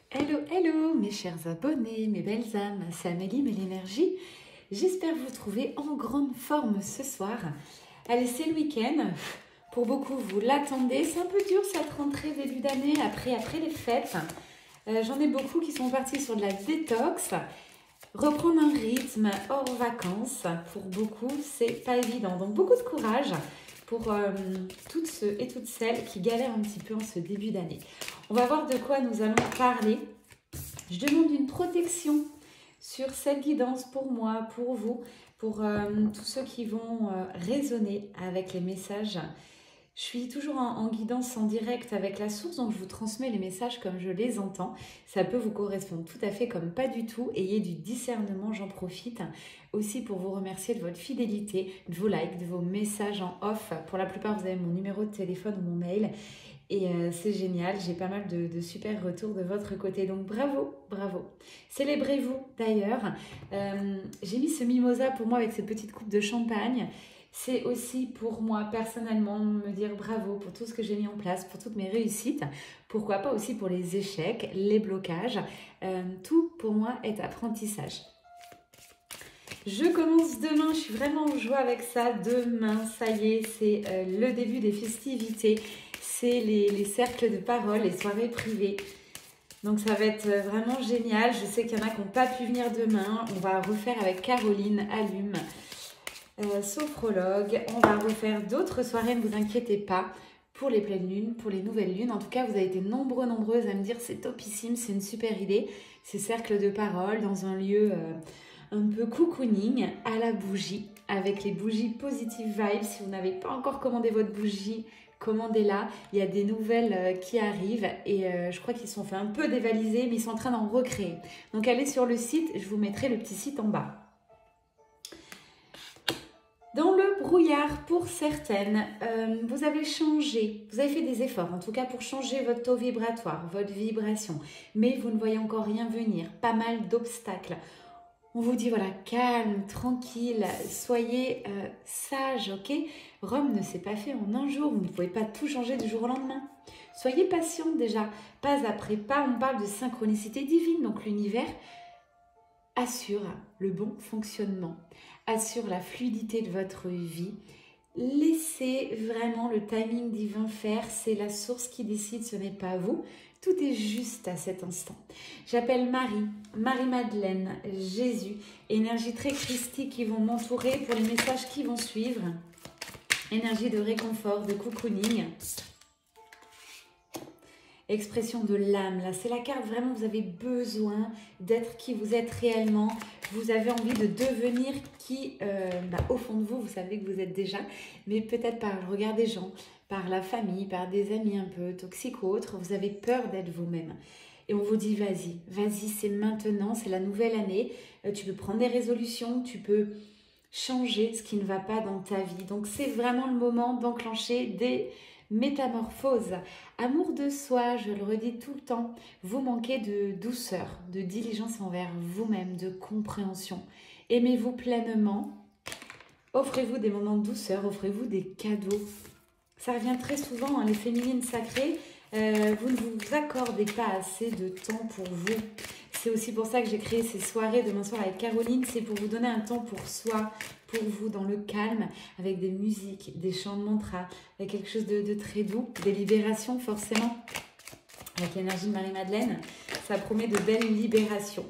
Hello, hello mes chers abonnés, mes belles âmes, c'est Amélie Mélénergie. J'espère vous trouver en grande forme ce soir. Allez, c'est le week-end. Pour beaucoup, vous l'attendez. C'est un peu dur cette rentrée début d'année après les fêtes. J'en ai beaucoup qui sont partis sur de la détox. Reprendre un rythme hors vacances, pour beaucoup, c'est pas évident. Donc beaucoup de courage pour toutes ceux et toutes celles qui galèrent un petit peu en ce début d'année. On va voir de quoi nous allons parler. Je demande une protection sur cette guidance pour moi, pour vous, pour tous ceux qui vont résonner avec les messages. Je suis toujours en guidance en direct avec la source, donc je vous transmets les messages comme je les entends. Ça peut vous correspondre tout à fait comme pas du tout. Ayez du discernement, j'en profite aussi pour vous remercier de votre fidélité, de vos likes, de vos messages en off. Pour la plupart, vous avez mon numéro de téléphone ou mon mail. Et c'est génial, j'ai pas mal de super retours de votre côté. Donc bravo, bravo. Célébrez-vous d'ailleurs. J'ai mis ce mimosa pour moi avec cette petite coupe de champagne. C'est aussi pour moi personnellement me dire bravo pour tout ce que j'ai mis en place, pour toutes mes réussites. Pourquoi pas aussi pour les échecs, les blocages. Tout pour moi est apprentissage. Je commence demain, je suis vraiment en joie avec ça. Demain, ça y est, c'est le début des festivités. C'est les cercles de parole, les soirées privées. Donc ça va être vraiment génial. Je sais qu'il y en a qui n'ont pas pu venir demain. On va refaire avec Caroline Allume, sophrologue. On va refaire d'autres soirées, ne vous inquiétez pas, pour les pleines lunes, pour les nouvelles lunes. En tout cas, vous avez été nombreuses à me dire c'est topissime, c'est une super idée. Ces cercles de parole dans un lieu un peu cocooning à la bougie, avec les bougies Positive Vibes. Si vous n'avez pas encore commandé votre bougie, commandez-la. Il y a des nouvelles qui arrivent et je crois qu'ils sont fait un peu dévalisés, mais ils sont en train d'en recréer. Donc allez sur le site, je vous mettrai le petit site en bas. Dans le brouillard, pour certaines, vous avez changé, vous avez fait des efforts, en tout cas pour changer votre taux vibratoire, votre vibration, mais vous ne voyez encore rien venir, pas mal d'obstacles. On vous dit, voilà, calme, tranquille, soyez sage, ok? Rome ne s'est pas fait en un jour, vous ne pouvez pas tout changer du jour au lendemain. Soyez patient déjà, pas après pas, on parle de synchronicité divine, donc l'univers assure le bon fonctionnement, assure la fluidité de votre vie. Laissez vraiment le timing divin faire, c'est la source qui décide, ce n'est pas vous. Tout est juste à cet instant. J'appelle Marie, Marie-Madeleine, Jésus, énergie très christique qui vont m'entourer pour les messages qui vont suivre. Énergie de réconfort, de cocooning. Expression de l'âme, là, c'est la carte vraiment, vous avez besoin d'être qui vous êtes réellement. Vous avez envie de devenir qui, au fond de vous, vous savez que vous êtes déjà, mais peut-être par le regard des gens, par la famille, par des amis un peu toxiques ou autres, vous avez peur d'être vous-même. Et on vous dit, vas-y, vas-y, c'est maintenant, c'est la nouvelle année. Tu peux prendre des résolutions, tu peux changer ce qui ne va pas dans ta vie. Donc, c'est vraiment le moment d'enclencher des métamorphoses. Amour de soi, je le redis tout le temps, vous manquez de douceur, de diligence envers vous-même, de compréhension. Aimez-vous pleinement, offrez-vous des moments de douceur, offrez-vous des cadeaux. Ça revient très souvent, hein, les féminines sacrées, vous ne vous accordez pas assez de temps pour vous. C'est aussi pour ça que j'ai créé ces soirées demain soir avec Caroline, c'est pour vous donner un temps pour soi, pour vous, dans le calme, avec des musiques, des chants de mantra, avec quelque chose de très doux, des libérations forcément, avec l'énergie de Marie-Madeleine, ça promet de belles libérations.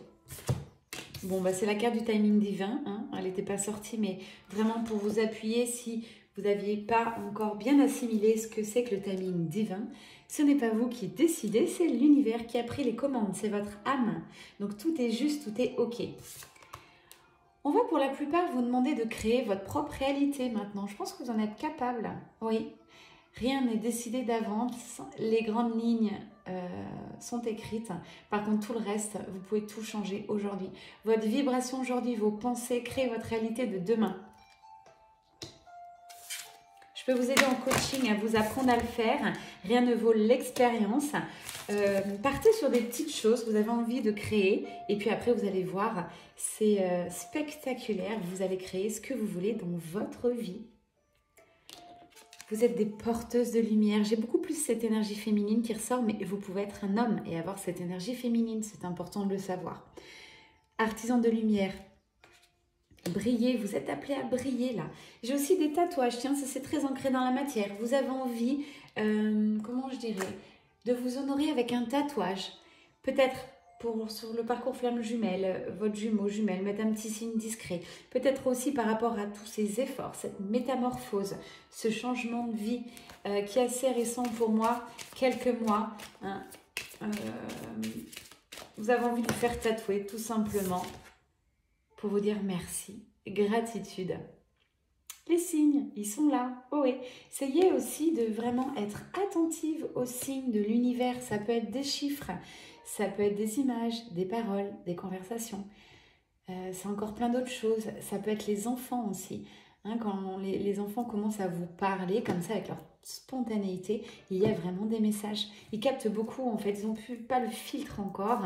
Bon, bah, c'est la carte du timing divin, hein. Elle n'était pas sortie, mais vraiment pour vous appuyer si vous n'aviez pas encore bien assimilé ce que c'est que le timing divin. Ce n'est pas vous qui décidez, c'est l'univers qui a pris les commandes, c'est votre âme. Donc tout est juste, tout est ok. On va pour la plupart vous demander de créer votre propre réalité maintenant. Je pense que vous en êtes capable. Oui, rien n'est décidé d'avance. Les grandes lignes sont écrites. Par contre, tout le reste, vous pouvez tout changer aujourd'hui. Votre vibration aujourd'hui, vos pensées, créez votre réalité de demain. Je peux vous aider en coaching à vous apprendre à le faire. Rien ne vaut l'expérience. Partez sur des petites choses que vous avez envie de créer. Et puis après, vous allez voir, c'est spectaculaire. Vous allez créer ce que vous voulez dans votre vie. Vous êtes des porteuses de lumière. J'ai beaucoup plus cette énergie féminine qui ressort, mais vous pouvez être un homme et avoir cette énergie féminine. C'est important de le savoir. Artisan de lumière. Briller, vous êtes appelé à briller là. J'ai aussi des tatouages, tiens, ça c'est très ancré dans la matière. Vous avez envie, comment je dirais, de vous honorer avec un tatouage. Peut-être sur le parcours flamme jumelle, votre jumeau jumelle, mettre un petit signe discret. Peut-être aussi par rapport à tous ces efforts, cette métamorphose, ce changement de vie qui est assez récent pour moi, quelques mois. Hein. Vous avez envie de vous faire tatouer tout simplement pour vous dire merci, gratitude. Les signes, ils sont là. Oh oui, essayez aussi de vraiment être attentive aux signes de l'univers. Ça peut être des chiffres, ça peut être des images, des paroles, des conversations. C'est encore plein d'autres choses. Ça peut être les enfants aussi. Hein, quand les enfants commencent à vous parler comme ça avec leur spontanéité, il y a vraiment des messages. Ils captent beaucoup en fait. Ils n'ont pas le filtre encore.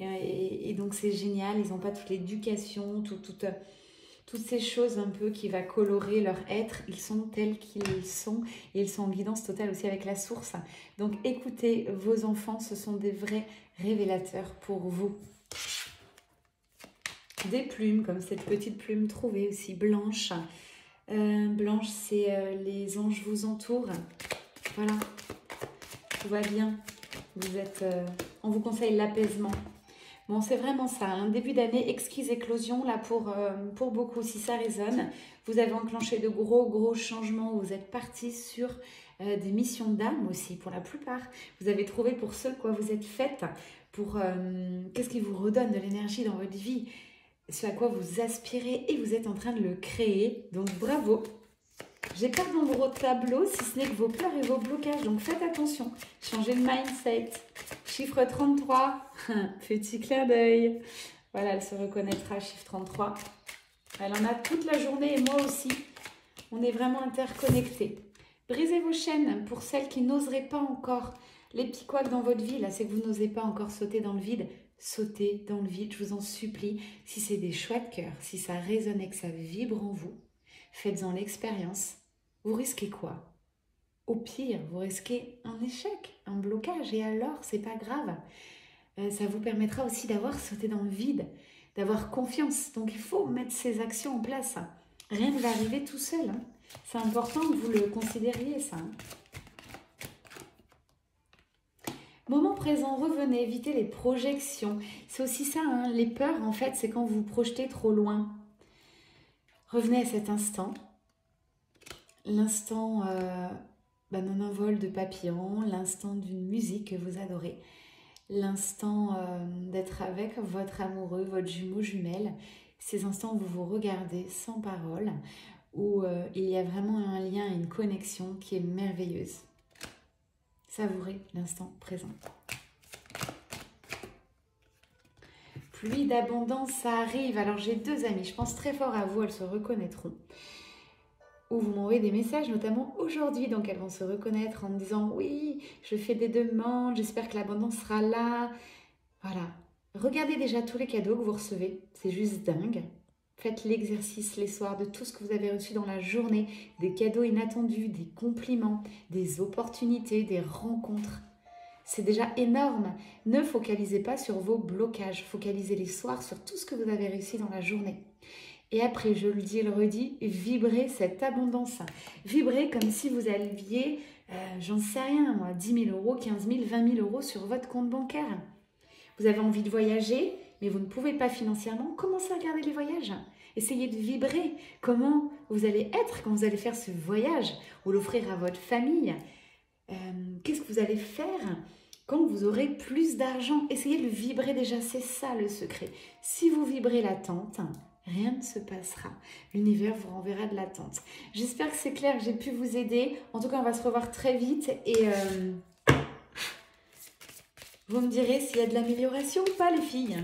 Et donc c'est génial. Ils n'ont pas toute l'éducation, toutes ces choses un peu qui va colorer leur être. Ils sont tels qu'ils sont et ils sont en guidance totale aussi avec la source. Donc écoutez vos enfants, ce sont des vrais révélateurs pour vous. Des plumes, comme cette petite plume trouvée aussi, blanche. Blanche, c'est les anges vous entourent. Voilà, tout va bien. Vous êtes, on vous conseille l'apaisement. Bon, c'est vraiment ça, un début d'année exquise éclosion là pour beaucoup, si ça résonne. Vous avez enclenché de gros changements, vous êtes partis sur des missions d'âme aussi pour la plupart. Vous avez trouvé pour ce quoi vous êtes faites, pour qu'est-ce qui vous redonne de l'énergie dans votre vie, ce à quoi vous aspirez et vous êtes en train de le créer. Donc bravo. J'ai pas de nombreux tableaux si ce n'est que vos peurs et vos blocages, donc faites attention. Changez de mindset. Chiffre 33, petit clin d'œil. Voilà, elle se reconnaîtra, chiffre 33. Elle en a toute la journée et moi aussi. On est vraiment interconnectés. Brisez vos chaînes pour celles qui n'oseraient pas encore. Les petits couacs dans votre vie, là, c'est que vous n'osez pas encore sauter dans le vide. Sautez dans le vide, je vous en supplie. Si c'est des choix de cœur, si ça résonne et que ça vibre en vous, faites-en l'expérience. Vous risquez quoi? Au pire, vous risquez un échec, un blocage. Et alors, c'est pas grave. Ça vous permettra aussi d'avoir sauté dans le vide, d'avoir confiance. Donc, il faut mettre ces actions en place. Rien ne va arriver tout seul. Hein. C'est important que vous le considériez, ça. Hein. Moment présent, revenez, évitez les projections. C'est aussi ça, hein. Les peurs, en fait, c'est quand vous vous projetez trop loin. Revenez à cet instant. L'instant d'un envol de papillons, l'instant d'une musique que vous adorez, l'instant d'être avec votre amoureux, votre jumeau, jumelle, ces instants où vous vous regardez sans parole, où il y a vraiment un lien, une connexion qui est merveilleuse. Savourez l'instant présent. Pluie d'abondance, ça arrive. Alors j'ai deux amies, je pense très fort à vous, elles se reconnaîtront. Ou vous m'envoyez des messages, notamment aujourd'hui, donc elles vont se reconnaître en me disant « Oui, je fais des demandes, j'espère que l'abondance sera là. » Voilà. Regardez déjà tous les cadeaux que vous recevez, c'est juste dingue. Faites l'exercice les soirs de tout ce que vous avez reçu dans la journée, des cadeaux inattendus, des compliments, des opportunités, des rencontres. C'est déjà énorme. Ne focalisez pas sur vos blocages, focalisez les soirs sur tout ce que vous avez réussi dans la journée. Et après, je le dis et le redis, vibrez cette abondance. Vibrez comme si vous aviez, j'en sais rien moi, 10 000 euros, 15 000, 20 000 euros sur votre compte bancaire. Vous avez envie de voyager, mais vous ne pouvez pas financièrement. Commencez à regarder les voyages. Essayez de vibrer. Comment vous allez être quand vous allez faire ce voyage ou l'offrir à votre famille. Qu'est-ce que vous allez faire quand vous aurez plus d'argent? Essayez de vibrer déjà, c'est ça le secret. Si vous vibrez l'attente, rien ne se passera. L'univers vous renverra de l'attente. J'espère que c'est clair, que j'ai pu vous aider. En tout cas, on va se revoir très vite et vous me direz s'il y a de l'amélioration ou pas, les filles.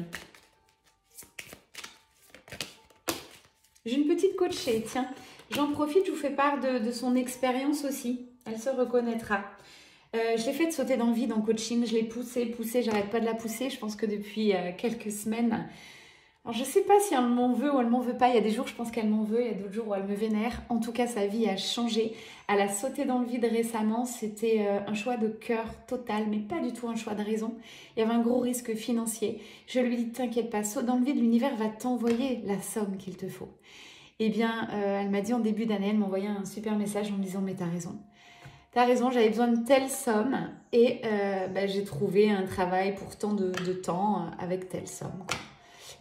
J'ai une petite coachée, tiens. J'en profite, je vous fais part de son expérience aussi. Elle se reconnaîtra. Je l'ai fait sauter dans le vide en coaching. Je l'ai poussée, j'arrête pas de la pousser. Je pense que depuis quelques semaines... Alors, je ne sais pas si elle m'en veut ou elle m'en veut pas. Il y a des jours, je pense qu'elle m'en veut. Il y a d'autres jours où elle me vénère. En tout cas, sa vie a changé. Elle a sauté dans le vide récemment. C'était un choix de cœur total, mais pas du tout un choix de raison. Il y avait un gros risque financier. Je lui ai dit, t'inquiète pas, saute dans le vide, l'univers va t'envoyer la somme qu'il te faut. Eh bien, elle m'a dit en début d'année, elle m'a envoyé un super message en me disant, mais t'as raison. T'as raison, j'avais besoin de telle somme et j'ai trouvé un travail pour tant de temps avec telle somme, quoi.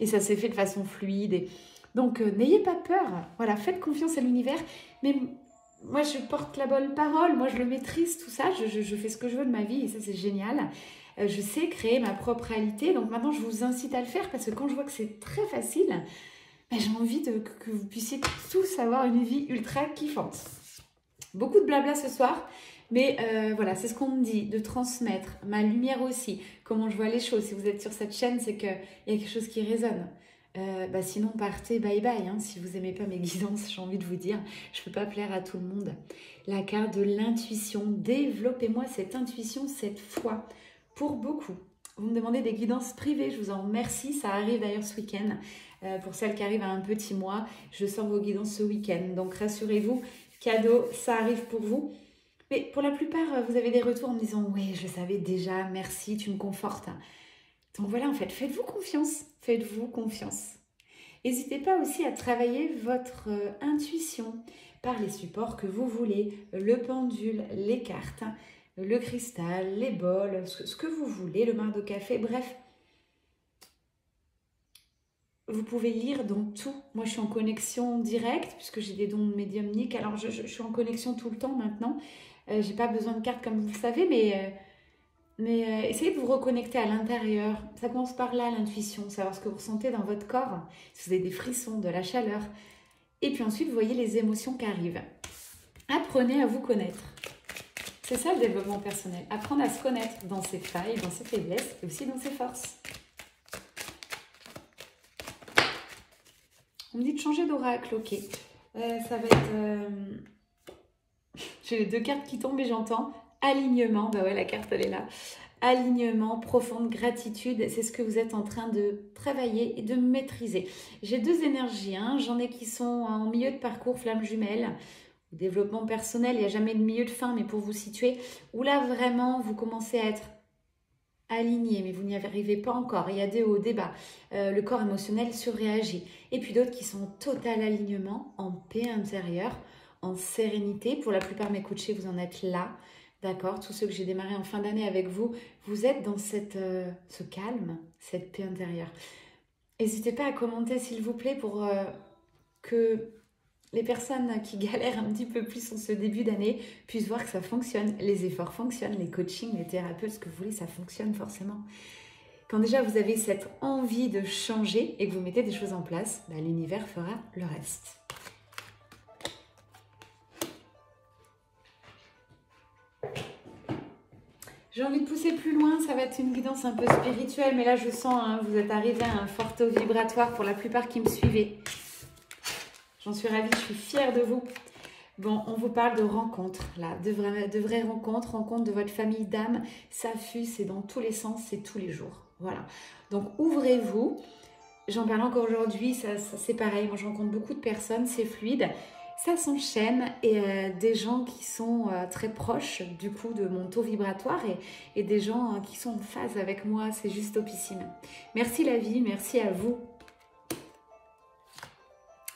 Et ça s'est fait de façon fluide. Donc, n'ayez pas peur. Voilà, faites confiance à l'univers. Mais moi, je porte la bonne parole. Moi, je le maîtrise, tout ça. Je fais ce que je veux de ma vie et ça, c'est génial. Je sais créer ma propre réalité. Donc, maintenant, je vous incite à le faire parce que quand je vois que c'est très facile, j'ai envie que vous puissiez tous avoir une vie ultra kiffante. Beaucoup de blabla ce soir. Mais voilà, c'est ce qu'on me dit, de transmettre ma lumière aussi, comment je vois les choses. Si vous êtes sur cette chaîne, c'est qu'il y a quelque chose qui résonne. Sinon, partez, bye bye. Hein. Si vous n'aimez pas mes guidances, j'ai envie de vous dire, je ne peux pas plaire à tout le monde. La carte de l'intuition, développez-moi cette intuition, cette foi, pour beaucoup. Vous me demandez des guidances privées, je vous en remercie. Ça arrive d'ailleurs ce week-end. Pour celles qui arrivent à un petit mois, je sors vos guidances ce week-end. Donc rassurez-vous, cadeau, ça arrive pour vous. Mais pour la plupart, vous avez des retours en me disant « Oui, je le savais déjà, merci, tu me confortes. » Donc voilà, en fait, faites-vous confiance. Faites-vous confiance. N'hésitez pas aussi à travailler votre intuition par les supports que vous voulez. Le pendule, les cartes, le cristal, les bols, ce que vous voulez, le marc de café, bref. Vous pouvez lire dans tout. Moi, je suis en connexion directe puisque j'ai des dons médiumniques. Alors, je suis en connexion tout le temps maintenant. J'ai pas besoin de cartes comme vous le savez, mais essayez de vous reconnecter à l'intérieur. Ça commence par là, l'intuition, savoir ce que vous ressentez dans votre corps, si vous avez des frissons, de la chaleur. Et puis ensuite, vous voyez les émotions qui arrivent. Apprenez à vous connaître. C'est ça le développement personnel. Apprendre à se connaître dans ses failles, dans ses faiblesses et aussi dans ses forces. On me dit de changer d'oracle, ok. Ça va être... J'ai les deux cartes qui tombent et j'entends alignement. Bah ouais, la carte, elle est là. Alignement, profonde gratitude. C'est ce que vous êtes en train de travailler et de maîtriser. J'ai deux énergies. Hein. J'en ai qui sont en milieu de parcours, flamme jumelle. Développement personnel, il n'y a jamais de milieu de fin, mais pour vous situer, où là, vraiment, vous commencez à être aligné, mais vous n'y arrivez pas encore. Il y a des hauts, des bas. Le corps émotionnel surréagit. Et puis d'autres qui sont en total alignement, en paix intérieure, en sérénité. Pour la plupart de mes coachés, vous en êtes là. D'accord? Tous ceux que j'ai démarré en fin d'année avec vous, vous êtes dans ce calme, cette paix intérieure. N'hésitez pas à commenter, s'il vous plaît, pour que les personnes qui galèrent un petit peu plus en ce début d'année puissent voir que ça fonctionne. Les efforts fonctionnent, les coachings, les thérapeutes, ce que vous voulez, ça fonctionne forcément. Quand déjà vous avez cette envie de changer et que vous mettez des choses en place, l'univers fera le reste. J'ai envie de pousser plus loin, ça va être une guidance un peu spirituelle, mais là je sens, hein, vous êtes arrivé à un fort taux vibratoire pour la plupart qui me suivez. J'en suis ravie, je suis fière de vous. Bon, on vous parle de rencontres, là, de vraies rencontres de votre famille d'âme. Ça fuse, c'est dans tous les sens, c'est tous les jours. Voilà. Donc, ouvrez-vous. J'en parle encore aujourd'hui, ça c'est pareil. Moi, je rencontre beaucoup de personnes, c'est fluide. Ça s'enchaîne et des gens qui sont très proches, du coup, de mon taux vibratoire et des gens qui sont en phase avec moi. C'est juste topissime. Merci la vie, merci à vous.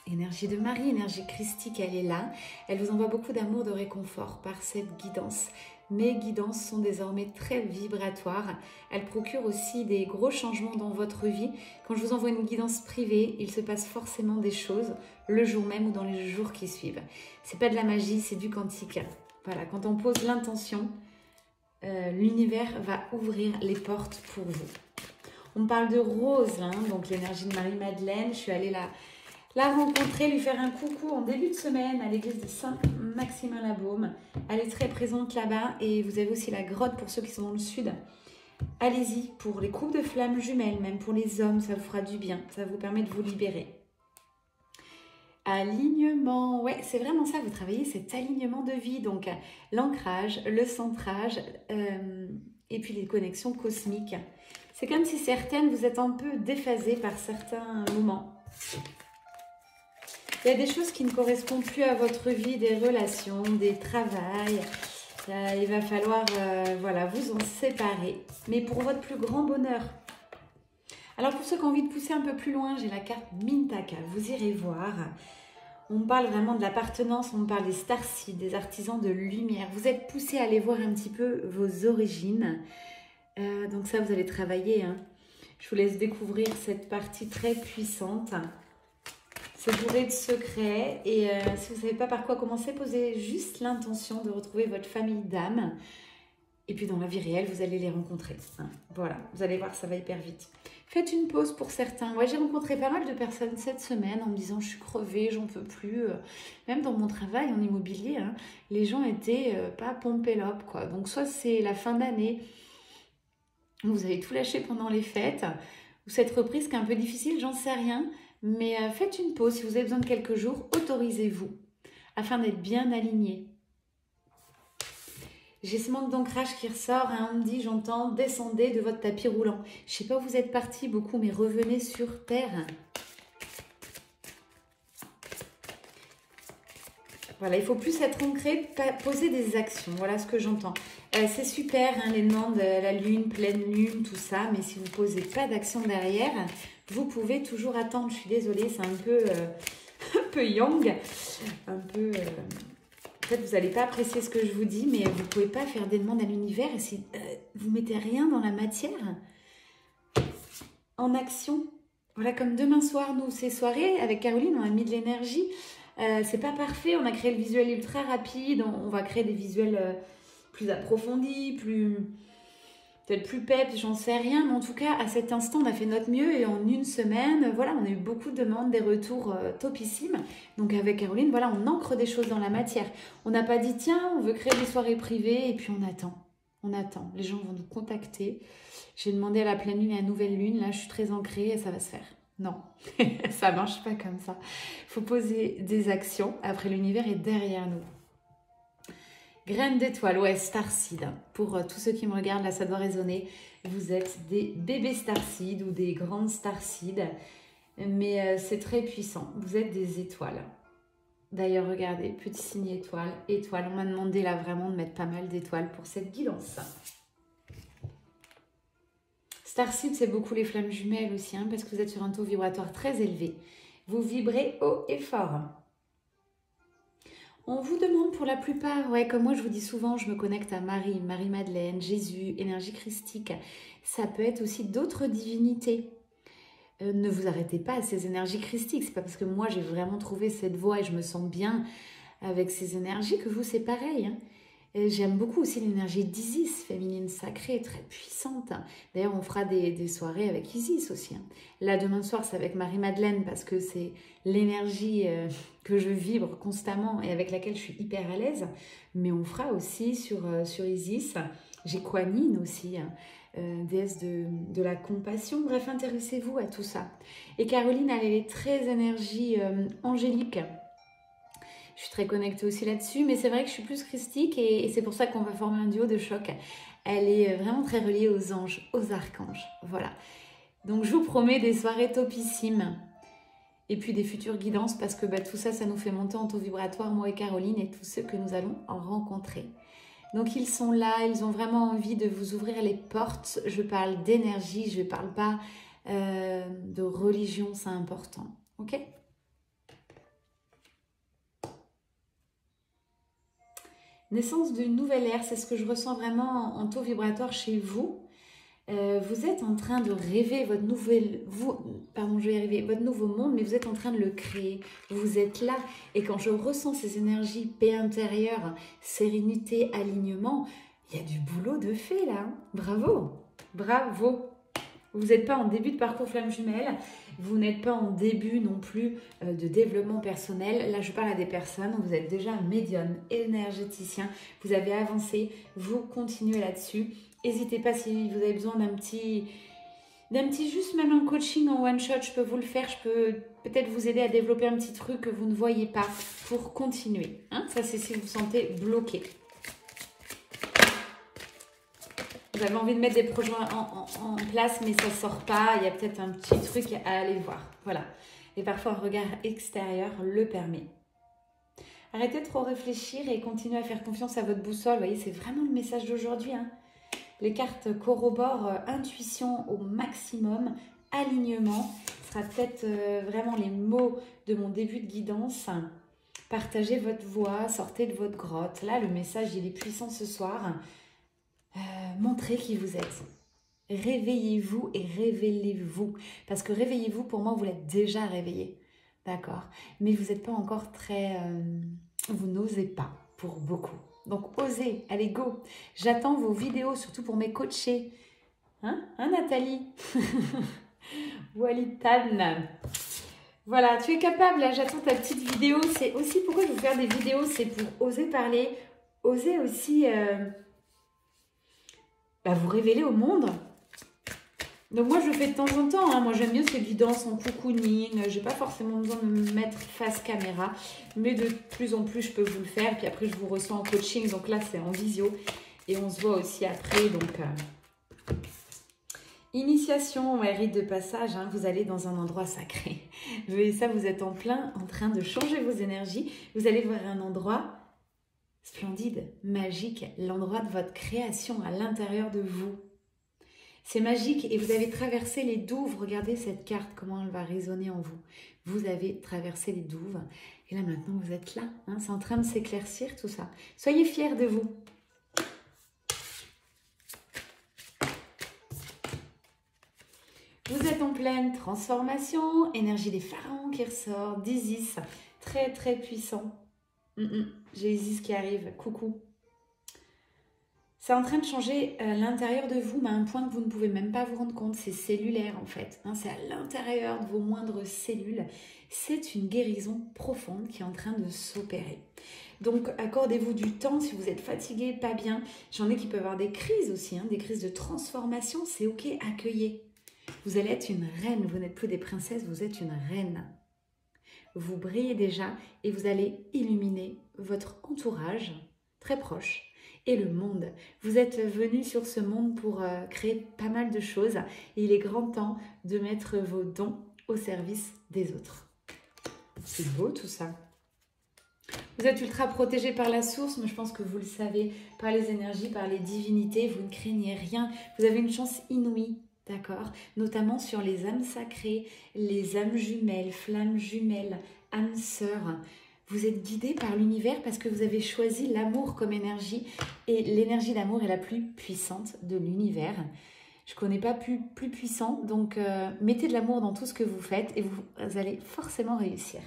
Énergie de Marie, énergie christique, elle est là. Elle vous envoie beaucoup d'amour, de réconfort par cette guidance. Mes guidances sont désormais très vibratoires. Elles procurent aussi des gros changements dans votre vie. Quand je vous envoie une guidance privée, il se passe forcément des choses le jour même ou dans les jours qui suivent. C'est pas de la magie, c'est du quantique. Voilà, quand on pose l'intention, l'univers va ouvrir les portes pour vous. On parle de Rose, hein, donc l'énergie de Marie-Madeleine. Je suis allée la rencontrer, lui faire un coucou en début de semaine à l'église de Saint-Maximin-la-Baume. Elle est très présente là-bas et vous avez aussi la grotte pour ceux qui sont dans le sud. Allez-y pour les groupes de flammes jumelles, même pour les hommes, ça vous fera du bien, ça vous permet de vous libérer. Alignement, ouais, c'est vraiment ça, vous travaillez cet alignement de vie, donc l'ancrage, le centrage et puis les connexions cosmiques. C'est comme si certaines, vous êtes un peu déphasées par certains moments. Il y a des choses qui ne correspondent plus à votre vie, des relations, des travails. Il va falloir voilà, vous en séparer, mais pour votre plus grand bonheur. Alors pour ceux qui ont envie de pousser un peu plus loin, j'ai la carte Mintaka, vous irez voir. On parle vraiment de l'appartenance, on parle des starseeds, des artisans de lumière. Vous êtes poussés à aller voir un petit peu vos origines. Donc ça, vous allez travailler. Hein. Je vous laisse découvrir cette partie très puissante. C'est bourré de secrets. Et si vous ne savez pas par quoi commencer, posez juste l'intention de retrouver votre famille d'âme. Et puis dans la vie réelle, vous allez les rencontrer. Hein. Voilà, vous allez voir, ça va hyper vite. Faites une pause pour certains. Ouais, j'ai rencontré pas mal de personnes cette semaine en me disant je suis crevée, j'en peux plus. Même dans mon travail en immobilier, hein, les gens étaient pas pompélope, quoi. Donc soit c'est la fin d'année, vous avez tout lâché pendant les fêtes, ou cette reprise qui est un peu difficile, j'en sais rien. Mais faites une pause. Si vous avez besoin de quelques jours, autorisez-vous afin d'être bien aligné. J'ai ce manque d'ancrage qui ressort, hein, on me dit, j'entends, descendez de votre tapis roulant. Je ne sais pas où vous êtes partis beaucoup, mais revenez sur terre. Voilà, il faut plus être ancré, poser des actions, voilà ce que j'entends. C'est super, hein, les demandes, la lune, pleine lune, tout ça, mais si vous ne posez pas d'action derrière, vous pouvez toujours attendre. Je suis désolée, c'est un peu yang, un peu... Peut-être vous n'allez pas apprécier ce que je vous dis, mais vous ne pouvez pas faire des demandes à l'univers et si vous ne mettez rien dans la matière en action. Voilà, comme demain soir, nous, ces soirées, avec Caroline, on a mis de l'énergie. C'est pas parfait, on a créé le visuel ultra rapide, on va créer des visuels plus approfondis, peut-être plus peps, j'en sais rien, mais en tout cas, à cet instant, on a fait notre mieux et en une semaine, voilà, on a eu beaucoup de demandes, des retours topissimes. Donc avec Caroline, voilà, on ancre des choses dans la matière. On n'a pas dit, tiens, on veut créer des soirées privées et puis on attend. On attend. Les gens vont nous contacter. J'ai demandé à la pleine lune et à la nouvelle lune, là, je suis très ancrée et ça va se faire. Non, ça marche pas comme ça. Il faut poser des actions. Après, l'univers est derrière nous. Graines d'étoiles, ouais, starseed. Pour tous ceux qui me regardent, là, ça doit résonner. Vous êtes des bébés starseed ou des grandes starseed. Mais c'est très puissant. Vous êtes des étoiles. D'ailleurs, regardez, petit signe étoile. Étoile, on m'a demandé là vraiment de mettre pas mal d'étoiles pour cette guidance. Starseed, c'est beaucoup les flammes jumelles aussi, hein, parce que vous êtes sur un taux vibratoire très élevé. Vous vibrez haut et fort. On vous demande pour la plupart, ouais, comme moi je vous dis souvent, je me connecte à Marie, Marie-Madeleine, Jésus, énergie christique. Ça peut être aussi d'autres divinités. Ne vous arrêtez pas à ces énergies christiques. C'est pas parce que moi j'ai vraiment trouvé cette voie et je me sens bien avec ces énergies que vous c'est pareil. Hein. J'aime beaucoup aussi l'énergie d'Isis, féminine sacrée, très puissante. D'ailleurs, on fera des soirées avec Isis aussi. Hein. Là, demain soir, c'est avec Marie-Madeleine parce que c'est l'énergie que je vibre constamment et avec laquelle je suis hyper à l'aise. Mais on fera aussi sur Isis. J'ai Kuan Yin aussi, hein, déesse de la compassion. Bref, intéressez-vous à tout ça. Et Caroline, elle est très énergie angélique. Je suis très connectée aussi là-dessus, mais c'est vrai que je suis plus christique et c'est pour ça qu'on va former un duo de choc. Elle est vraiment très reliée aux anges, aux archanges. Voilà. Donc, je vous promets des soirées topissimes et puis des futures guidances parce que tout ça, ça nous fait monter en taux vibratoire, moi et Caroline et tous ceux que nous allons en rencontrer. Donc, ils sont là, ils ont vraiment envie de vous ouvrir les portes. Je parle d'énergie, je ne parle pas de religion, c'est important. Ok ? Naissance d'une nouvelle ère, c'est ce que je ressens vraiment en taux vibratoire chez vous. Vous êtes en train de rêver votre votre nouveau monde, mais vous êtes en train de le créer. Vous êtes là. Et quand je ressens ces énergies, paix intérieure, sérénité, alignement, il y a du boulot de fait là. Hein. Bravo, bravo. Vous n'êtes pas en début de parcours flamme jumelle, vous n'êtes pas en début non plus de développement personnel. Là, je parle à des personnes, vous êtes déjà médium, énergéticien, vous avez avancé, vous continuez là-dessus. N'hésitez pas si vous avez besoin d'un petit juste même un coaching en one shot, je peux vous le faire, je peux peut-être vous aider à développer un petit truc que vous ne voyez pas pour continuer. Hein, ça, c'est si vous vous sentez bloqué. Vous avez envie de mettre des projets en place, mais ça ne sort pas. Il y a peut-être un petit truc à aller voir. Voilà. Et parfois, un regard extérieur le permet. Arrêtez de trop réfléchir et continuez à faire confiance à votre boussole. Vous voyez, c'est vraiment le message d'aujourd'hui. Hein. Les cartes corroborent intuition au maximum, alignement. Ce sera peut-être vraiment les mots de mon début de guidance. Partagez votre voix, sortez de votre grotte. Là, le message, il est puissant ce soir. Montrez qui vous êtes. Réveillez-vous et révélez-vous. Parce que réveillez-vous, pour moi, vous l'êtes déjà réveillé. D'accord. Mais vous n'êtes pas encore très... vous n'osez pas pour beaucoup. Donc, osez. Allez, go. J'attends vos vidéos, surtout pour mes coachés. Hein, Nathalie? Walitan. Voilà, tu es capable. Là, j'attends ta petite vidéo. C'est aussi pourquoi je veux faire des vidéos. C'est pour oser parler. Oser aussi vous révéler au monde. Donc moi je le fais de temps en temps, hein. Moi j'aime mieux ces guidances en cocooning, j'ai pas forcément besoin de me mettre face caméra, mais de plus en plus je peux vous le faire, puis après je vous reçois en coaching, donc là c'est en visio, et on se voit aussi après, donc initiation, ouais, rite de passage, hein, vous allez dans un endroit sacré, et ça vous êtes en train de changer vos énergies, vous allez voir un endroit splendide, magique, l'endroit de votre création à l'intérieur de vous. C'est magique et vous avez traversé les douves. Regardez cette carte, comment elle va résonner en vous. Vous avez traversé les douves et là maintenant vous êtes là. Hein, c'est en train de s'éclaircir tout ça. Soyez fiers de vous. Vous êtes en pleine transformation. Énergie des pharaons qui ressort. d'Isis, très très puissant. J'ai Isis qui arrive. Coucou. C'est en train de changer l'intérieur de vous, mais à un point que vous ne pouvez même pas vous rendre compte. C'est cellulaire en fait. Hein, c'est à l'intérieur de vos moindres cellules. C'est une guérison profonde qui est en train de s'opérer. Donc accordez-vous du temps si vous êtes fatigué, pas bien. J'en ai qui peuvent avoir des crises aussi, hein, des crises de transformation. C'est ok, accueillez. Vous allez être une reine. Vous n'êtes plus des princesses, vous êtes une reine. Vous brillez déjà et vous allez illuminer votre entourage très proche. Et le monde. Vous êtes venu sur ce monde pour créer pas mal de choses. Et il est grand temps de mettre vos dons au service des autres. C'est beau tout ça. Vous êtes ultra protégé par la source, mais je pense que vous le savez, par les énergies, par les divinités. Vous ne craignez rien. Vous avez une chance inouïe, d'accord? Notamment sur les âmes sacrées, les âmes jumelles, flammes jumelles, âmes sœurs. Vous êtes guidé par l'univers parce que vous avez choisi l'amour comme énergie. Et l'énergie d'amour est la plus puissante de l'univers. Je ne connais pas plus puissant. Donc, mettez de l'amour dans tout ce que vous faites et vous allez forcément réussir.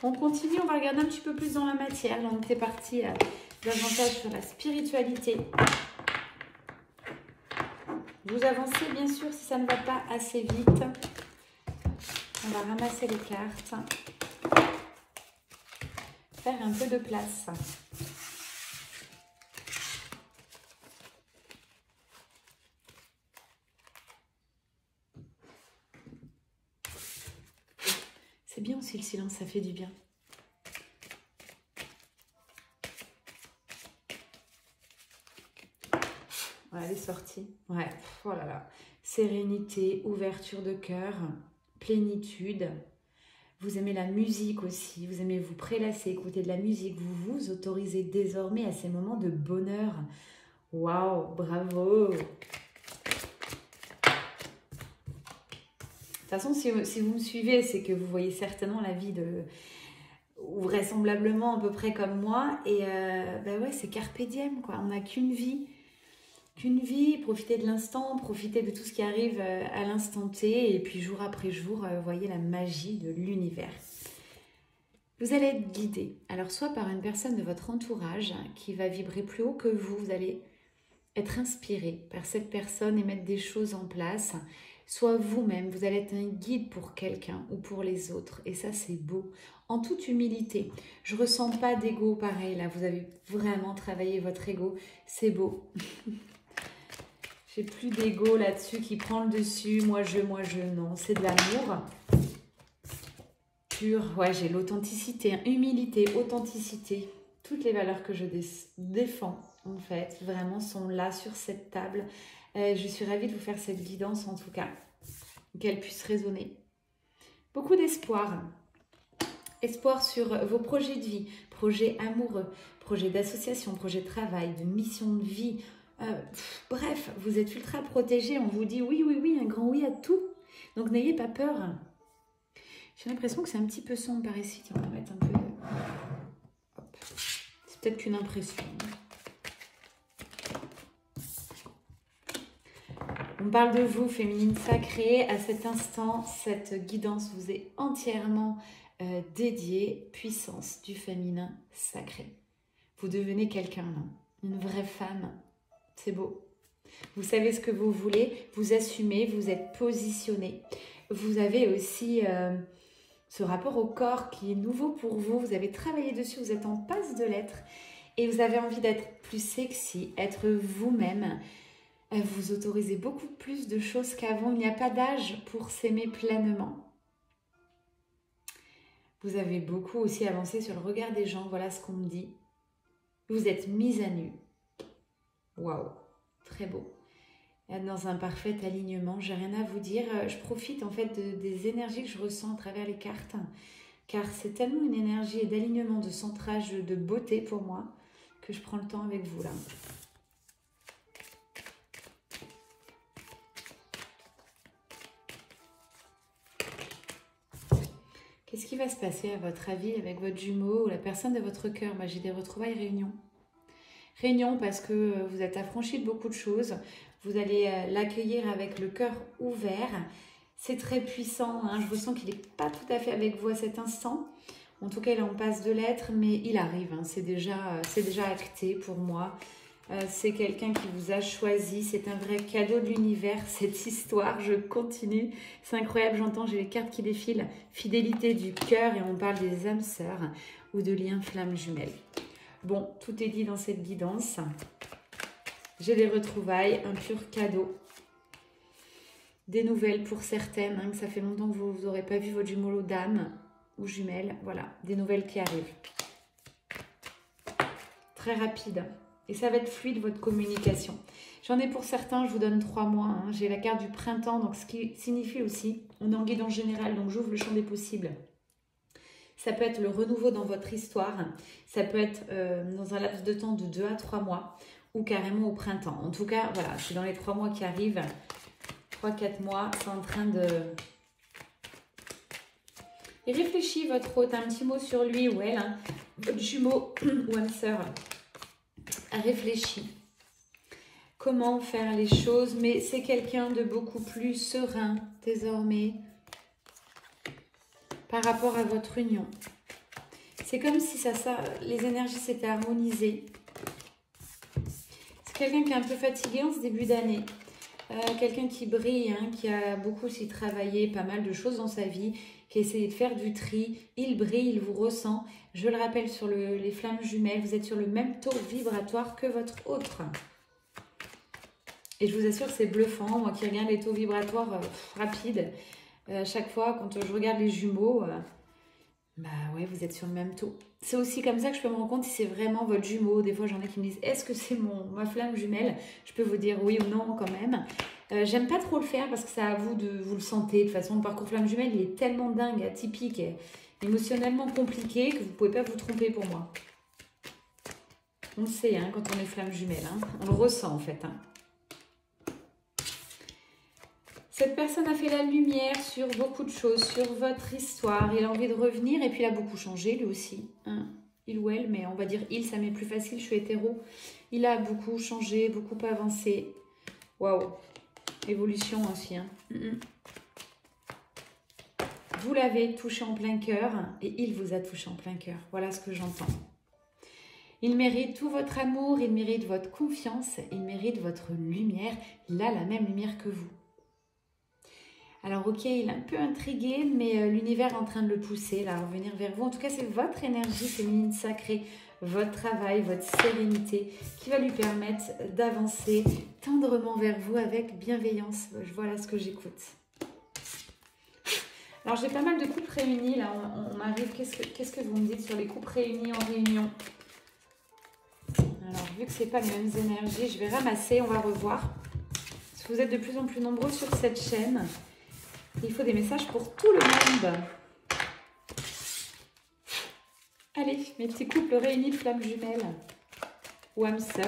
On continue, on va regarder un petit peu plus dans la matière. Là, on était parti davantage sur la spiritualité. Vous avancez bien sûr si ça ne va pas assez vite. On va ramasser les cartes. Faire un peu de place. C'est bien aussi le silence, ça fait du bien. Voilà, les sorties. Ouais, oh là là. Sérénité, ouverture de cœur, plénitude. Vous aimez la musique aussi, vous aimez vous prélasser, écouter de la musique. Vous vous autorisez désormais à ces moments de bonheur. Waouh, bravo! De toute façon, si vous me suivez, c'est que vous voyez certainement la vie de... ou vraisemblablement à peu près comme moi. Et ouais, c'est carpe diem, quoi. On n'a qu'une vie. Profitez de l'instant, profitez de tout ce qui arrive à l'instant T, et puis jour après jour, voyez la magie de l'univers. Vous allez être guidé, alors soit par une personne de votre entourage qui va vibrer plus haut que vous allez être inspiré par cette personne et mettre des choses en place, soit vous-même, vous allez être un guide pour quelqu'un ou pour les autres, et ça c'est beau. En toute humilité, je ne ressens pas d'ego pareil, là vous avez vraiment travaillé votre ego, c'est beau. J'ai plus d'ego là-dessus qui prend le dessus. Moi je, non. C'est de l'amour pur. Ouais, j'ai l'authenticité. Humilité, authenticité. toutes les valeurs que je défends, en fait, vraiment sont là sur cette table. Je suis ravie de vous faire cette guidance, en tout cas, qu'elle puisse résonner. Beaucoup d'espoir. Espoir sur vos projets de vie, projets amoureux, projets d'association, projets de travail, de mission de vie. Bref, vous êtes ultra protégés. On vous dit oui, oui, oui, un grand oui à tout. Donc n'ayez pas peur. J'ai l'impression que c'est un petit peu sombre par ici. Tiens, on va mettre un peu... Hop. C'est peut-être qu'une impression. On parle de vous, féminine sacrée. À cet instant, cette guidance vous est entièrement dédiée. Puissance du féminin sacré. Vous devenez quelqu'un, non? Une vraie femme. C'est beau. Vous savez ce que vous voulez, vous assumez, vous êtes positionné. Vous avez aussi ce rapport au corps qui est nouveau pour vous. Vous avez travaillé dessus, vous êtes en passe de l'être. Et vous avez envie d'être plus sexy, être vous-même. Vous autorisez beaucoup plus de choses qu'avant. Il n'y a pas d'âge pour s'aimer pleinement. Vous avez beaucoup aussi avancé sur le regard des gens. Voilà ce qu'on me dit. Vous êtes mise à nu. Waouh, très beau. Dans un parfait alignement, j'ai rien à vous dire. Je profite en fait des énergies que je ressens à travers les cartes. Car c'est tellement une énergie d'alignement, de centrage, de beauté pour moi, que je prends le temps avec vous là. Qu'est-ce qui va se passer à votre avis avec votre jumeau ou la personne de votre cœur? Moi, j'ai des retrouvailles réunions. Réunion parce que vous êtes affranchi de beaucoup de choses. Vous allez l'accueillir avec le cœur ouvert. C'est très puissant. Hein. Je ressens qu'il n'est pas tout à fait avec vous à cet instant. En tout cas, il est en passe de l'être, mais il arrive. Hein. C'est déjà acté pour moi. C'est quelqu'un qui vous a choisi. C'est un vrai cadeau de l'univers, cette histoire. Je continue. C'est incroyable. J'entends, j'ai les cartes qui défilent. Fidélité du cœur et on parle des âmes sœurs ou de liens flammes jumelles. Bon, tout est dit dans cette guidance. J'ai des retrouvailles, un pur cadeau. Des nouvelles pour certaines, hein, que ça fait longtemps que vous n'aurez pas vu votre jumeau d'âme ou jumelle. Voilà, des nouvelles qui arrivent. Très rapide. Et ça va être fluide, votre communication. J'en ai pour certains, je vous donne 3 mois. Hein. J'ai la carte du printemps, donc ce qui signifie aussi, on est en guidance générale, donc j'ouvre le champ des possibles. Ça peut être le renouveau dans votre histoire. Ça peut être dans un laps de temps de 2 à 3 mois ou carrément au printemps. En tout cas, voilà, c'est dans les 3 mois qui arrivent. 3-4 mois, c'est en train de... Et réfléchis, votre hôte, un petit mot sur lui ou elle, hein, votre jumeau ou âme sœur. Réfléchis. Comment faire les choses, mais c'est quelqu'un de beaucoup plus serein désormais par rapport à votre union. C'est comme si les énergies s'étaient harmonisées. C'est quelqu'un qui est un peu fatigué en ce début d'année. Quelqu'un qui brille, hein, qui a beaucoup aussi travaillé pas mal de choses dans sa vie, qui a essayé de faire du tri. Il brille, il vous ressent. Je le rappelle sur les flammes jumelles, vous êtes sur le même taux vibratoire que votre autre. Et je vous assure, c'est bluffant. Moi qui regarde les taux vibratoires rapides, chaque fois quand je regarde les jumeaux, bah ouais, vous êtes sur le même taux. C'est aussi comme ça que je peux me rendre compte si c'est vraiment votre jumeau. Des fois, j'en ai qui me disent, est-ce que c'est ma flamme jumelle? Je peux vous dire oui ou non quand même. J'aime pas trop le faire parce que c'est à vous de vous le sentez. De toute façon, le parcours flamme jumelle, il est tellement dingue, atypique et émotionnellement compliqué que vous ne pouvez pas vous tromper pour moi. On le sait, hein, quand on est flamme jumelle. Hein. On le ressent en fait. Hein. Cette personne a fait la lumière sur beaucoup de choses, sur votre histoire. Il a envie de revenir et puis il a beaucoup changé lui aussi. Hein. Il ou elle, mais on va dire il, ça m'est plus facile, je suis hétéro. Il a beaucoup changé, beaucoup avancé. Waouh, évolution aussi. Hein. Vous l'avez touché en plein cœur et il vous a touché en plein cœur. Voilà ce que j'entends. Il mérite tout votre amour, il mérite votre confiance, il mérite votre lumière. Il a la même lumière que vous. Alors ok, il est un peu intrigué, mais l'univers est en train de le pousser là, à revenir vers vous. En tout cas, c'est votre énergie féminine sacrée, votre travail, votre sérénité qui va lui permettre d'avancer tendrement vers vous avec bienveillance. Voilà ce que j'écoute. Alors j'ai pas mal de couples réunis là, on arrive. Qu'est-ce que vous me dites sur les couples réunis en réunion? Alors, vu que ce n'est pas les mêmes énergies, je vais ramasser, on va revoir. Parce que vous êtes de plus en plus nombreux sur cette chaîne. Il faut des messages pour tout le monde. Allez, mes petits couples réunis de flammes jumelles ou âmes sœurs.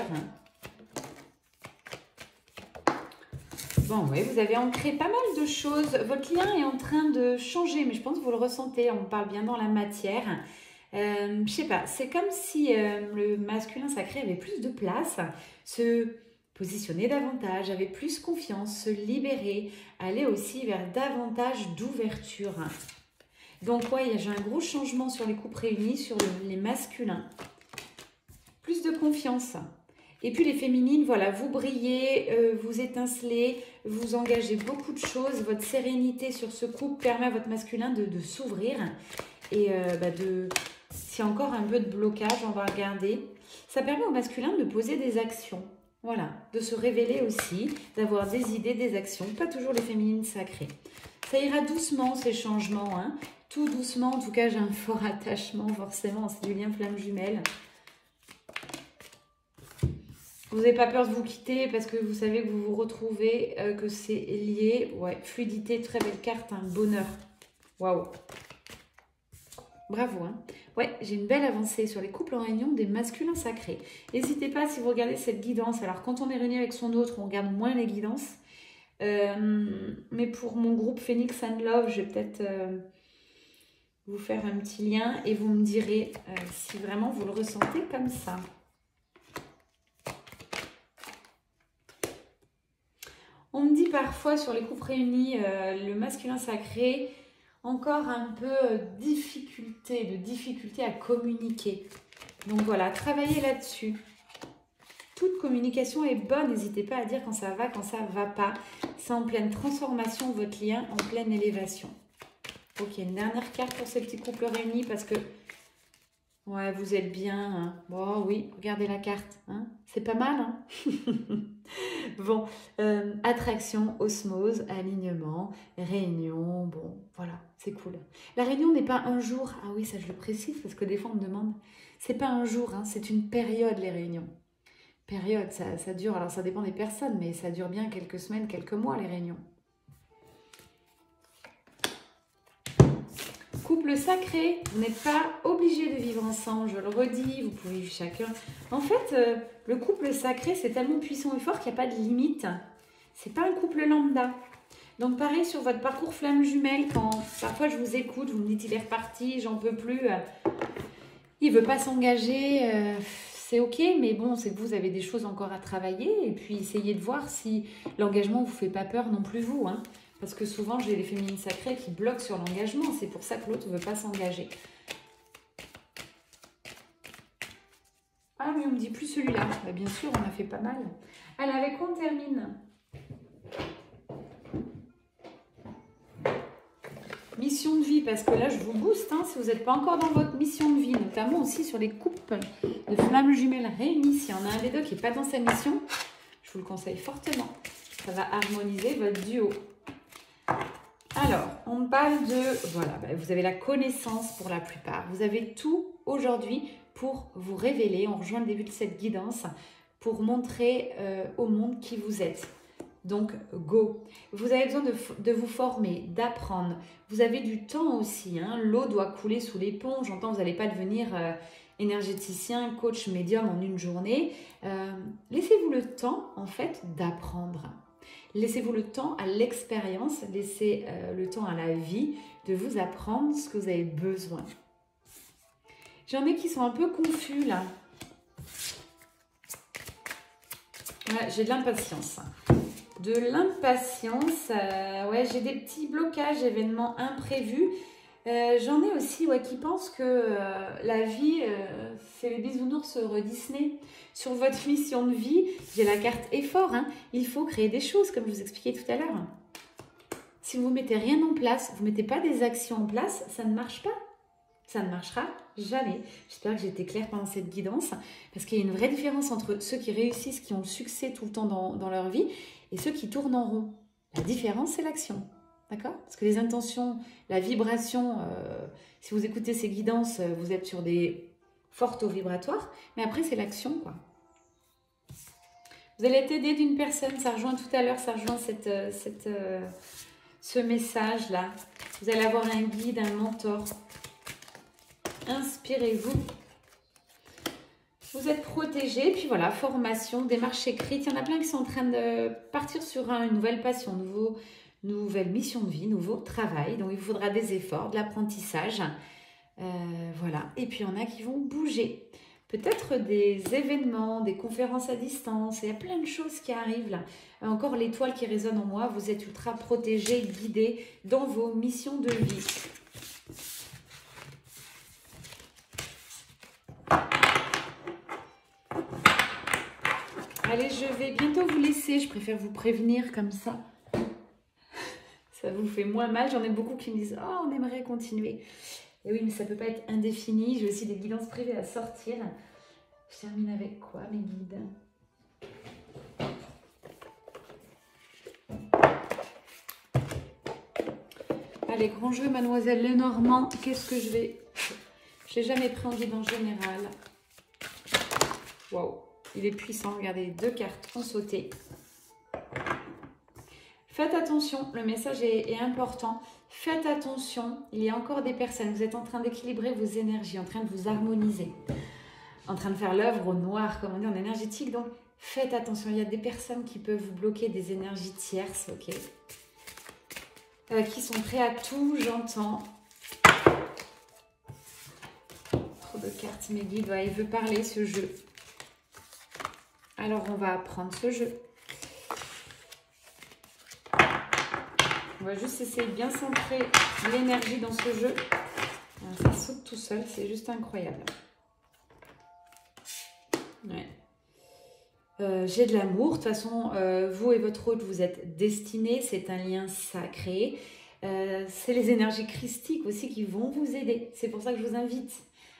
Bon, oui, vous avez ancré pas mal de choses. Votre lien est en train de changer, mais je pense que vous le ressentez. On parle bien dans la matière. Je sais pas, c'est comme si le masculin sacré avait plus de place, se positionner davantage, avait plus confiance, se libérer, aller aussi vers davantage d'ouverture. Donc, ouais, j'ai un gros changement sur les couples réunis, sur les masculins. Plus de confiance. Et puis les féminines, voilà, vous brillez, vous étincelez, vous engagez beaucoup de choses. Votre sérénité sur ce couple permet à votre masculin de s'ouvrir. Et s'il y a encore un peu de blocage, on va regarder. Ça permet au masculin de poser des actions. Voilà, de se révéler aussi, d'avoir des idées, des actions. Pas toujours les féminines sacrées. Ça ira doucement ces changements, hein. Tout doucement, en tout cas j'ai un fort attachement forcément, c'est du lien flamme jumelle. Vous n'avez pas peur de vous quitter parce que vous savez que vous vous retrouvez, que c'est lié. Ouais, fluidité, très belle carte, un bonheur. Waouh. Bravo, hein. Ouais, j'ai une belle avancée sur les couples en réunion des masculins sacrés. N'hésitez pas si vous regardez cette guidance. Alors, quand on est réuni avec son autre, on regarde moins les guidances. Mais pour mon groupe Phoenix and Love, je vais peut-être vous faire un petit lien et vous me direz si vraiment vous le ressentez comme ça. On me dit parfois sur les couples réunis, le masculin sacré, encore un peu de difficulté à communiquer. Donc voilà, travaillez là-dessus. Toute communication est bonne, n'hésitez pas à dire quand ça va pas. C'est en pleine transformation, votre lien, en pleine élévation. Ok, une dernière carte pour ces petits couples réunis parce que ouais, vous êtes bien. Hein. Bon, oui, regardez la carte. Hein. C'est pas mal. Hein. Bon, attraction, osmose, alignement, réunion. Bon, voilà, c'est cool. La réunion n'est pas un jour. Ah oui, ça je le précise parce que des fois on me demande. C'est pas un jour, hein, c'est une période les réunions. Période, ça dure. Alors ça dépend des personnes, mais ça dure bien quelques semaines, quelques mois les réunions. Couple sacré, vous n'êtes pas obligé de vivre ensemble, je le redis, vous pouvez vivre chacun. En fait, le couple sacré, c'est tellement puissant et fort qu'il n'y a pas de limite. C'est pas un couple lambda. Donc pareil sur votre parcours flamme jumelle, quand parfois je vous écoute, vous me dites il est reparti, j'en peux plus, il veut pas s'engager, c'est ok, mais bon, c'est que vous avez des choses encore à travailler et puis essayez de voir si l'engagement vous fait pas peur non plus vous, hein. Parce que souvent, j'ai les féminines sacrées qui bloquent sur l'engagement. C'est pour ça que l'autre ne veut pas s'engager. Ah, mais on me dit plus celui-là. Bah, bien sûr, on a fait pas mal. Allez, avec quoi on termine? Mission de vie, parce que là, je vous booste. Hein, si vous n'êtes pas encore dans votre mission de vie, notamment aussi sur les couples de flammes jumelles réunies. S'il y en a un des deux qui n'est pas dans sa mission, je vous le conseille fortement. Ça va harmoniser votre duo. Alors, on parle de, voilà, vous avez la connaissance pour la plupart. Vous avez tout aujourd'hui pour vous révéler. On rejoint le début de cette guidance pour montrer au monde qui vous êtes. Donc, go. Vous avez besoin de vous former, d'apprendre. Vous avez du temps aussi. Hein. L'eau doit couler sous les ponts. J'entends, vous n'allez pas devenir énergéticien, coach, médium en une journée. Laissez-vous le temps, en fait, d'apprendre. Laissez-vous le temps à l'expérience, laissez le temps à la vie de vous apprendre ce que vous avez besoin. J'en ai qui sont un peu confus là. Ouais, j'ai de l'impatience. De l'impatience, ouais, j'ai des petits blocages, événements imprévus. J'en ai aussi qui pensent que la vie, c'est les bisounours Disney. Sur votre mission de vie, j'ai la carte effort. Hein. Il faut créer des choses, comme je vous expliquais tout à l'heure. Si vous ne mettez rien en place, vous ne mettez pas des actions en place, ça ne marche pas. Ça ne marchera jamais. J'espère que j'ai été claire pendant cette guidance, parce qu'il y a une vraie différence entre ceux qui réussissent, qui ont le succès tout le temps dans leur vie, et ceux qui tournent en rond. La différence, c'est l'action. D'accord? Parce que les intentions, la vibration, si vous écoutez ces guidances, vous êtes sur des forts taux vibratoires, mais après, c'est l'action, quoi. Vous allez être aidé d'une personne, ça rejoint tout à l'heure, ça rejoint ce message-là. Vous allez avoir un guide, un mentor. Inspirez-vous. Vous êtes protégé, puis voilà, formation, démarche écrite. Il y en a plein qui sont en train de partir sur une nouvelle passion, nouvelle mission de vie, nouveau travail. Donc il vous faudra des efforts, de l'apprentissage. Voilà. Et puis il y en a qui vont bouger. Peut-être des événements, des conférences à distance. Il y a plein de choses qui arrivent là. Encore l'étoile qui résonne en moi. Vous êtes ultra protégé, guidé dans vos missions de vie. Allez, je vais bientôt vous laisser. Je préfère vous prévenir comme ça. Ça vous fait moins mal. J'en ai beaucoup qui me disent « Oh, on aimerait continuer ». Et oui, mais ça ne peut pas être indéfini. J'ai aussi des guidances privées à sortir. Je termine avec quoi, mes guides? Allez, grand jeu, mademoiselle Lenormand. Qu'est-ce que je vais... Je n'ai jamais pris en guide en général. Waouh, il est puissant. Regardez, les 2 cartes ont sauté. Faites attention, le message est important. Faites attention, il y a encore des personnes. Vous êtes en train d'équilibrer vos énergies, en train de vous harmoniser. En train de faire l'œuvre au noir, comme on dit en énergétique. Donc, faites attention. Il y a des personnes qui peuvent vous bloquer des énergies tierces, ok, qui sont prêts à tout, j'entends. Trop de cartes, mes guides. Ouais, il veut parler, ce jeu. Alors, on va apprendre ce jeu. On va juste essayer de bien centrer l'énergie dans ce jeu. Ça saute tout seul, c'est juste incroyable. Ouais. J'ai de l'amour. De toute façon, vous et votre hôte, vous êtes destinés. C'est un lien sacré. C'est les énergies christiques aussi qui vont vous aider. C'est pour ça que je vous invite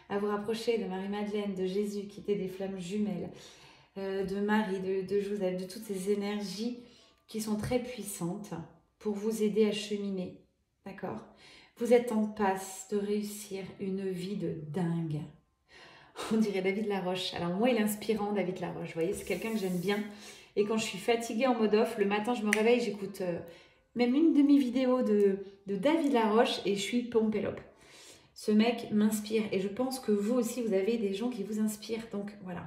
à vous rapprocher de Marie-Madeleine, de Jésus, qui étaient des flammes jumelles, de Marie, de Joseph, de toutes ces énergies qui sont très puissantes pour vous aider à cheminer. D'accord? Vous êtes en passe de réussir une vie de dingue. On dirait David Laroche. Alors moi, il est inspirant, David Laroche. Vous voyez, c'est quelqu'un que j'aime bien. Et quand je suis fatiguée en mode off, le matin, je me réveille, j'écoute même une demi-vidéo de David Laroche et je suis pompelope. Ce mec m'inspire. Et je pense que vous aussi, vous avez des gens qui vous inspirent. Donc, voilà.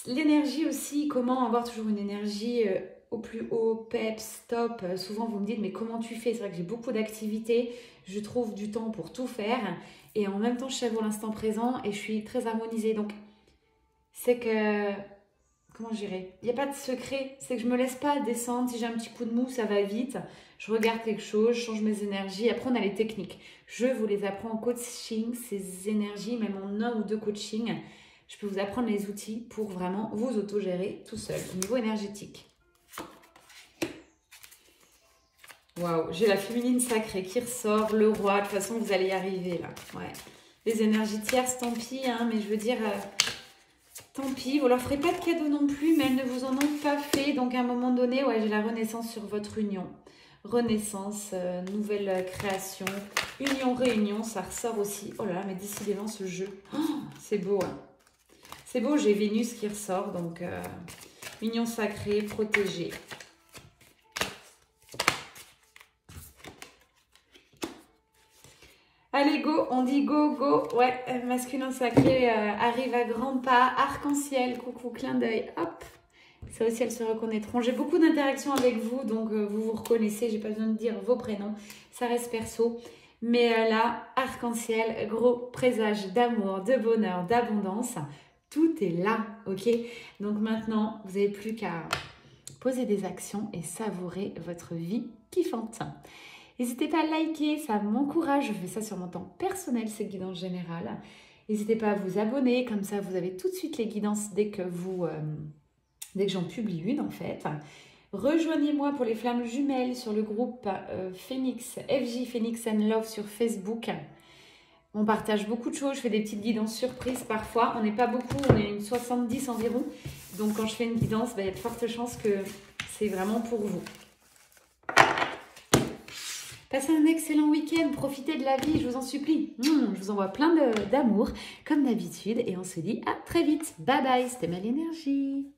L'énergie aussi, comment avoir toujours une énergie au plus haut, peps, top. Souvent, vous me dites, mais comment tu fais? C'est vrai que j'ai beaucoup d'activités. Je trouve du temps pour tout faire. Et en même temps, je savoure l'instant présent et je suis très harmonisée. Donc, c'est que... Comment je dirais? Il n'y a pas de secret. C'est que je ne me laisse pas descendre. Si j'ai un petit coup de mou, ça va vite. Je regarde quelque chose, je change mes énergies. Après, on a les techniques. Je vous les apprends en coaching, ces énergies, même en 1 ou 2 coachings. Je peux vous apprendre les outils pour vraiment vous autogérer tout seul, au niveau énergétique. Waouh, j'ai la féminine sacrée qui ressort, le roi. De toute façon, vous allez y arriver là. Ouais. Les énergies tierces, tant pis, hein, mais je veux dire, tant pis. Vous leur ferez pas de cadeau non plus, mais elles ne vous en ont pas fait. Donc, à un moment donné, ouais, j'ai la renaissance sur votre union. Renaissance, nouvelle création, union, réunion, ça ressort aussi. Oh là là, mais décidément, ce jeu, oh, c'est beau, hein. C'est beau, j'ai Vénus qui ressort, donc union sacrée, protégée. Allez, go, on dit go, go. Ouais, masculin sacré arrive à grands pas. Arc-en-ciel, coucou, clin d'œil, hop. Ça aussi, elles se reconnaîtront. J'ai beaucoup d'interactions avec vous, donc vous vous reconnaissez. J'ai pas besoin de dire vos prénoms, ça reste perso. Mais là, arc-en-ciel, gros présage d'amour, de bonheur, d'abondance. Tout est là, ok? Donc maintenant, vous n'avez plus qu'à poser des actions et savourer votre vie kiffante. N'hésitez pas à liker, ça m'encourage. Je fais ça sur mon temps personnel, ces guidances générales. N'hésitez pas à vous abonner, comme ça vous avez tout de suite les guidances dès que j'en publie une en fait. Rejoignez-moi pour les flammes jumelles sur le groupe Phoenix, FJ Phoenix and Love sur Facebook. On partage beaucoup de choses, je fais des petites guidances surprises parfois. On n'est pas beaucoup, on est une 70 environ. Donc quand je fais une guidance, il y a de fortes chances que c'est vraiment pour vous. Passez un excellent week-end, profitez de la vie, je vous en supplie. Je vous envoie plein d'amour, comme d'habitude, et on se dit à très vite. Bye bye, c'était Malénergie.